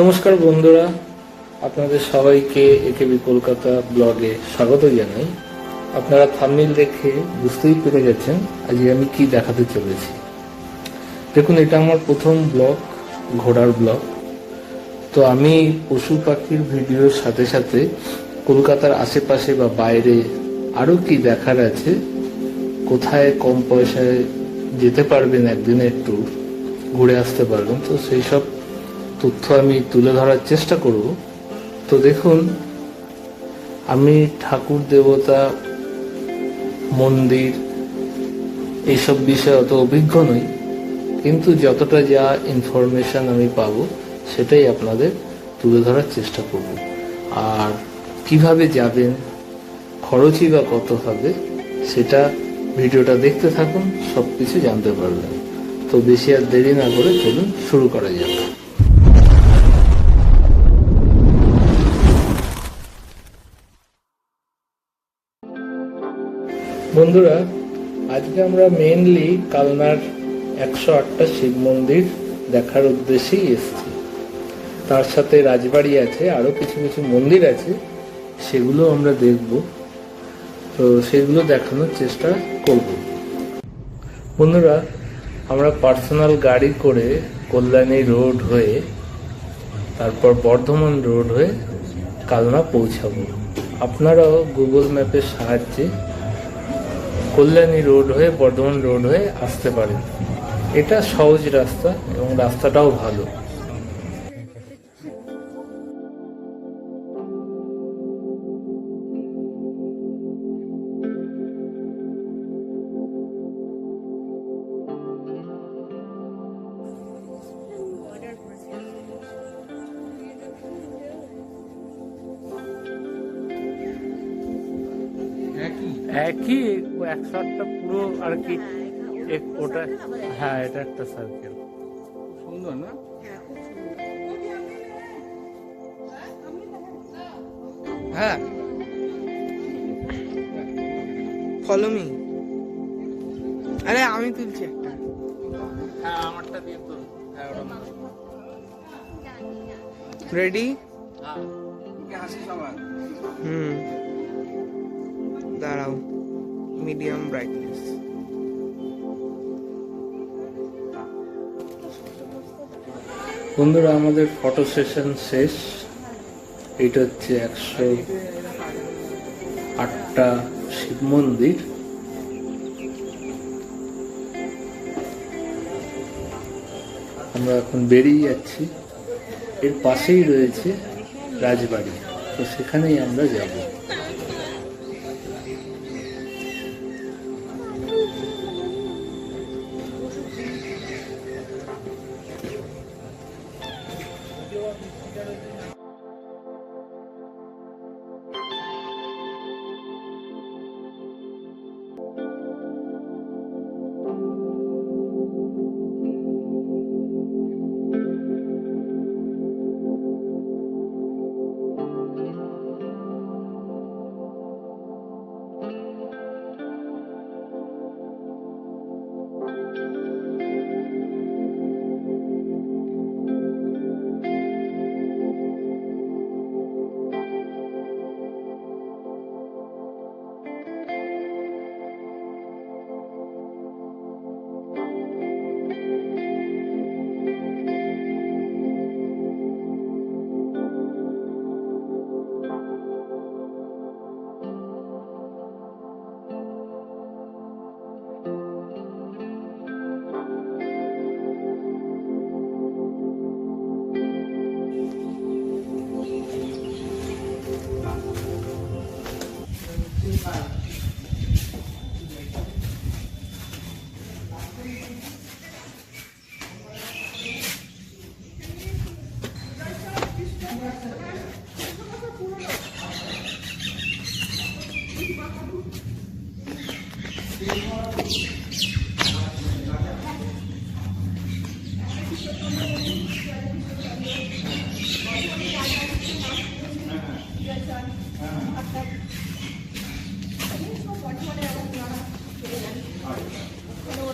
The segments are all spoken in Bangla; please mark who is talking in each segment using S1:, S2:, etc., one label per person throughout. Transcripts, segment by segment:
S1: নমস্কার বন্ধুরা, আপনাদের সবাইকে একেবি কলকাতা ব্লগে স্বাগত জানাই। আপনারা থাম্বনেল দেখে বুঝতেই পেরে গেছেন আজকে আমি কি দেখাতে চলেছি। দেখুন, এটা আমার প্রথম ব্লগ, ঘোড়ার ব্লগ। তো আমি পশু পাখির ভিডিওর সাথে সাথে কলকাতার আশেপাশে বা বাইরে আরো কি দেখার আছে, কোথায় কম পয়সায় যেতে পারবেন, একদিনে একটু ঘুরে আসতে পারবেন, তো সেই সব তথ্য আমি তুলে ধরার চেষ্টা করব। তো দেখুন, আমি ঠাকুর দেবতা, মন্দির এইসব বিষয়ে অত অভিজ্ঞ নই, কিন্তু যতটা যা ইনফরমেশন আমি পাবো সেটাই আপনাদের তুলে ধরার চেষ্টা করব। আর কিভাবে যাবেন, খরচই বা কত হবে, সেটা ভিডিওটা দেখতে থাকুন, সব কিছু জানতে পারবেন। তো বেশি আর দেরি না করে চলুন শুরু করা যাক। বন্ধুরা, আজকে আমরা মেইনলি কালনার 108টা শিব মন্দির দেখার উদ্দেশ্যেই এসেছি। তার সাথে রাজবাড়ি আছে, আরো কিছু কিছু মন্দির আছে, সেগুলো আমরা দেখব। তো সেগুলো দেখানোর চেষ্টা করব। বন্ধুরা, আমরা পার্সোনাল গাড়ি করে কল্যাণী রোড হয়ে, তারপর বর্ধমান রোড হয়ে কালনা পৌঁছাবো। আপনারাও গুগল ম্যাপের সাহায্যে কল্যাণী রোড হয়ে বর্ধমান রোড হয়ে আসতে পারেন। এটা সহজ রাস্তা এবং রাস্তাটাও ভালো। একই 108টা পুরো আর কি, ওটা হ্যাঁ, এটা একটা সার্কেল। সুন্দর না?
S2: হ্যাঁ, ফলো মি। আরে আমি তুলছি একটা।
S1: হ্যাঁ, আমারটা দিয়ে তো। হ্যাঁ, ওটা
S2: রেডি?
S1: হ্যাঁ।
S2: দাঁড়াও, মিডিয়াম ব্রাইটনেস।
S1: বন্ধুরা, আমাদের ফটো সেশন শেষ। এটা হচ্ছে 108টা শিব মন্দির। আমরা এখন বেরিয়ে যাচ্ছি। এর পাশেই রয়েছে রাজবাড়ি, তো সেখানেই আমরা যাব।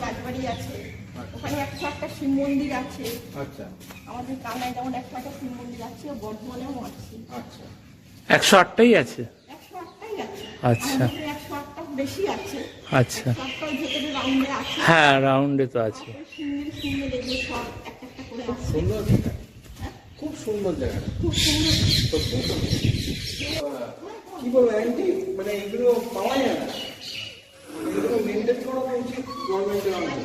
S1: রাজবাড়ি আছে।
S3: ওখানে 101টা শিব মন্দির আছে।
S1: আচ্ছা
S3: আমাদের কালনায় যেমন 101টা শিব মন্দির আছে, বর্ধমানেও আছে।
S1: আচ্ছা 108টাই আছে।
S3: 108টাই আছে।
S1: আচ্ছা।
S3: আমাদের 108টা বেশি আছে।
S1: আচ্ছা
S3: 108টার ভেতরে রাউন্ডে আছে।
S1: হ্যাঁ রাউন্ডে তো আছে।
S3: সিঙ্গেল এগুলো সব একটা একটা করে আছে।
S1: সুন্দর জায়গা, খুব সুন্দর জায়গা,
S3: খুব সুন্দর।
S1: কি বলবো আন্টি, মানে এগুলো পাওয়া যায় না, এগুলো মেনটেন করা উচিত গভর্নমেন্টের আমাদের।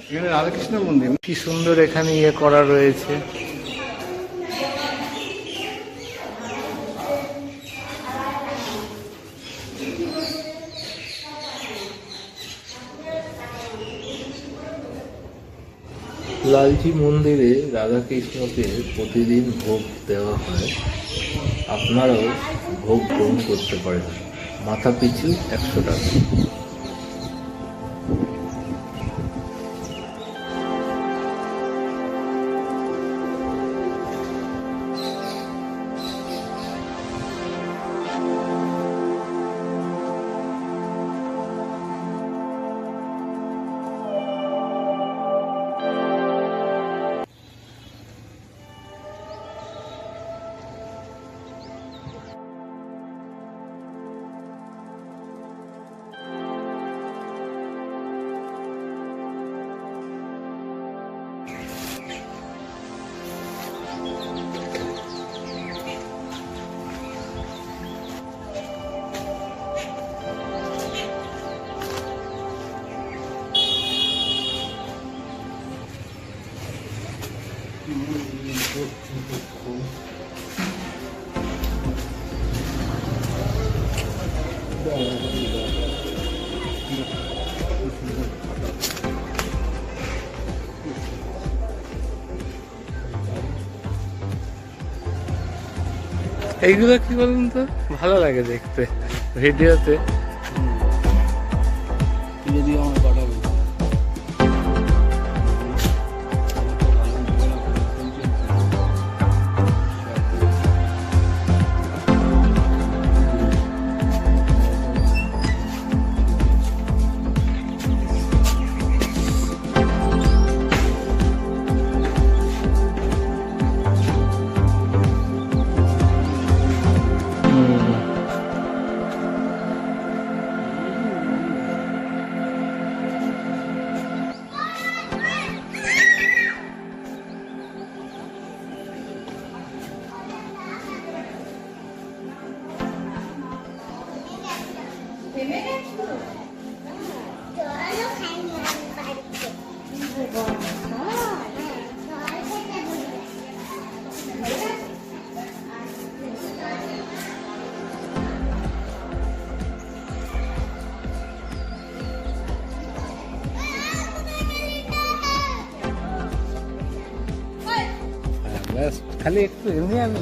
S1: এখানে রাধাকৃষ্ণ মন্দির কি সুন্দর এখানে ইয়ে করা রয়েছে। লালজি মন্দিরে রাধাকৃষ্ণকে প্রতিদিন ভোগ দেওয়া হয়, আপনারাও ভোগ গ্রহণ করতে পারেন, মাথা পিছু 100 টাকা। এইগুলো কি বলুন তো, ভালো লাগে দেখতে ভিডিওতে।
S4: যদি আমার পাঠাবে
S1: খালি একটু এমনি আমি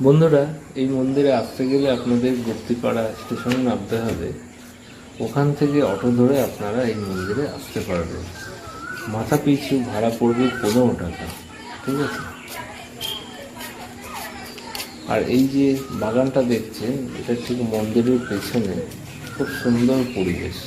S1: বন্ধুরা, এই মন্দিরে আসতে গেলে আপনাদের গুপ্তিপাড়া স্টেশনে নামতে হবে। ওখান থেকে অটো ধরে আপনারা এই মন্দিরে আসতে পারবেন। মাথা পিছু ভাড়া পড়বে 15 টাকা, ঠিক আছে? আর এই যে বাগানটা দেখছেন, এটা ঠিক মন্দিরের পেছনে, খুব সুন্দর পরিবেশ।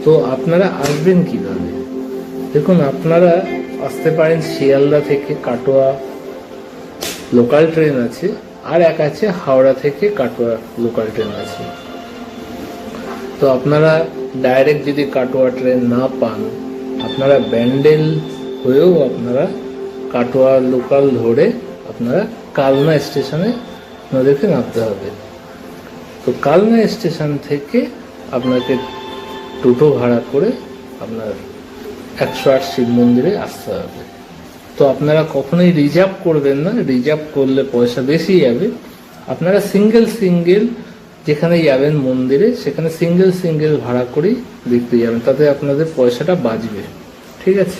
S1: তো আপনারা আসবেন কিভাবে? দেখুন, আপনারা আসতে পারেন শিয়ালদা থেকে কাটোয়া লোকাল ট্রেন আছে, আর এক আছে হাওড়া থেকে কাটোয়া লোকাল ট্রেন আছে। তো আপনারা ডাইরেক্ট যদি কাটোয়া ট্রেন না পান, আপনারা ব্যান্ডেল হয়েও আপনারা কাটোয়া লোকাল ধরে আপনারা কালনা স্টেশনে আপনাদেরকে নামতে হবে। তো কালনা স্টেশন থেকে আপনাকে টোটো ভাড়া করে আপনার 108 শিব মন্দিরে আসতে হবে। তো আপনারা কখনোই রিজার্ভ করবেন না, রিজার্ভ করলে পয়সা বেশি যাবে। আপনারা সিঙ্গেল যেখানে যাবেন মন্দিরে, সেখানে সিঙ্গেল ভাড়া করেই দেখতে যাবেন, তাতে আপনাদের পয়সাটা বাঁচবে। ঠিক আছে?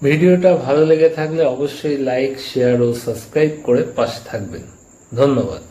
S1: ভিডিওটা ভালো লেগে থাকলে অবশ্যই লাইক, শেয়ার ও সাবস্ক্রাইব করে পাশে থাকবেন। ধন্যবাদ।